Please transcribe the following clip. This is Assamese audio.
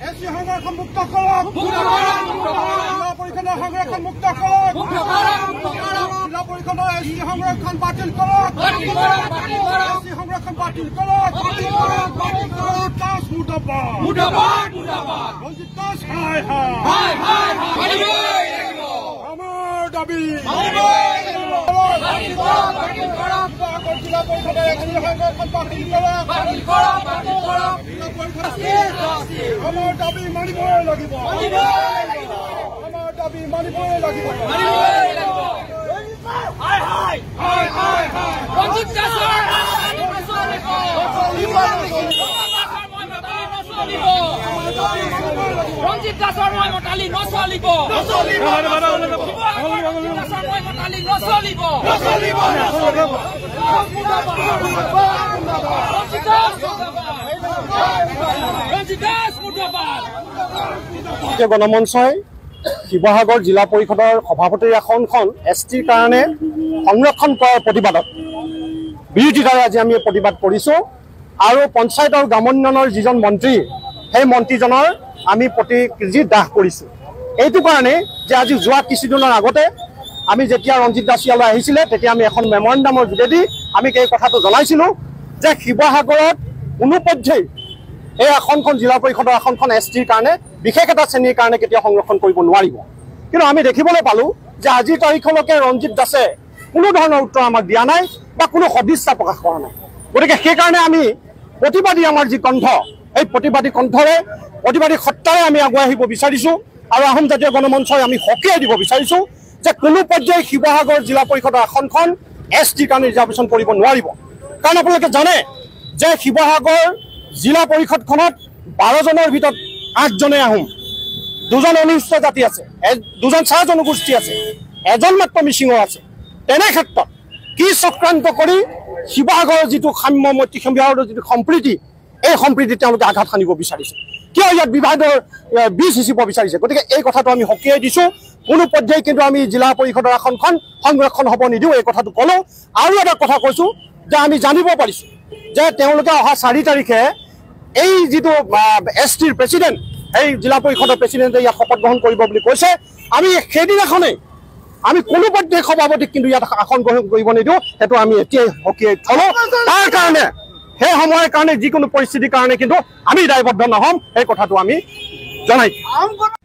এসি সংৰক্ষণ মুক্ত কৰক। জিলা পৰিষদৰ সংৰক্ষণ মুক্ত কৰক। জিলা পৰিষদৰ এসি সংৰক্ষণ বাতিল কৰক। এসি সংৰক্ষণ বাতিল কৰক। ৰঞ্জিত দাস মুৰ্দাবাদ। ৰঞ্জিত দাস হায় হায়। আমাৰ দাবী জিলা পৰিষদৰ এসি সংৰক্ষণ বাতিল কৰক। আমাৰ দাবী মানিবই লাগিব। আমাৰ দাবী মানিবই লাগিব। ৰঞ্জিত দাসৰ ৰঞ্জিত দাসৰ মই মতালি নচলিব। গণমঞ্চই শিৱসাগৰ জিলা পৰিষদৰ সভাপতিৰ আসনখন এছটিৰ কাৰণে সংৰক্ষণ কৰাৰ প্ৰতিবাদত বিৰোধিতাৰে আজি আমি প্ৰতিবাদ কৰিছোঁ আৰু পঞ্চায়ত আৰু গ্ৰামোন্নয়নৰ যিজন মন্ত্ৰী সেই মন্ত্ৰীজনৰ আমি প্ৰতিক্ৰিয়া দাহ কৰিছোঁ। এইটো কাৰণে যে আজি যোৱা কিছুদিনৰ আগতে আমি যেতিয়া ৰঞ্জিত দাস ইয়ালৈ আহিছিলে তেতিয়া আমি এখন মেমৰেণ্ডামৰ যোগেদি আমি এই কথাটো জনাইছিলোঁ যে শিৱসাগৰত কোনো পৰ্যায় এই আসনখন জিলা পৰিষদৰ আসনখন এছটিৰ কাৰণে বিশেষ এটা শ্ৰেণীৰ কাৰণে কেতিয়াও সংৰক্ষণ কৰিব নোৱাৰিব। কিন্তু আমি দেখিবলৈ পালোঁ যে আজিৰ তাৰিখলৈকে ৰঞ্জিত দাসে কোনো ধৰণৰ উত্তৰ আমাক দিয়া নাই বা কোনো সদিচ্ছা প্ৰকাশ কৰা নাই। গতিকে সেইকাৰণে আমি প্ৰতিবাদী আমাৰ যি কণ্ঠ এই প্ৰতিবাদী কণ্ঠৰে প্ৰতিবাদী সত্তাৰে আমি আগুৱাই আহিব বিচাৰিছোঁ আৰু আহোম জাতীয় গণমঞ্চই আমি সকীয়াই দিব বিচাৰিছোঁ যে কোনো পৰ্যায়ে শিৱসাগৰ জিলা পৰিষদৰ আসনখন এছটিৰ কাৰণে ৰিজাৰ্ভেশ্যন কৰিব নোৱাৰিব। কাৰণ আপোনালোকে জানে যে শিৱসাগৰ জিলা পৰিষদখনত 12 জনৰ ভিতৰত 8 জনে আহোম, 2 জন অনুসূচিত জাতি আছে, 2 জন চাহ জনগোষ্ঠী আছে, 1জন মাত্ৰ মিচিঙৰ আছে। তেনে ক্ষেত্ৰত কি চক্ৰান্ত কৰি শিৱসাগৰৰ যিটো সাম্যমৈত্ৰী শিৱসাগৰৰ যিটো সম্প্ৰীতি এই সম্প্ৰীতি তেওঁলোকে আঘাত সানিব বিচাৰিছে, কিয় ইয়াত বিবাদৰ বীজ সিঁচিব বিচাৰিছে। গতিকে এই কথাটো আমি সকীয়াই দিছোঁ। কোনো পৰ্যায়ে কিন্তু আমি জিলা পৰিষদৰ আসনখন সংৰক্ষণ হ'ব নিদিওঁ এই কথাটো ক'লোঁ। আৰু এটা কথা কৈছোঁ যে আমি জানিব পাৰিছোঁ যে তেওঁলোকে অহা 4 তাৰিখে এই যিটো এছটিৰ প্ৰেচিডেণ্ট এই জিলা পৰিষদৰ প্ৰেচিডেণ্টে ইয়াত শপত গ্ৰহণ কৰিব বুলি কৈছে। আমি সেইদিনাখনেই আমি কোনো পৰ্যায়ে সভাপতিক কিন্তু ইয়াত আসন গ্ৰহণ কৰিব নিদিওঁ, সেইটো আমি এতিয়াই সকীয়াই থলোঁ। তাৰ কাৰণে সেই সময়ৰ কাৰণে যিকোনো পৰিস্থিতিৰ কাৰণে কিন্তু আমি দায়বদ্ধ নহ'ম, সেই কথাটো আমি জনাইছোঁ।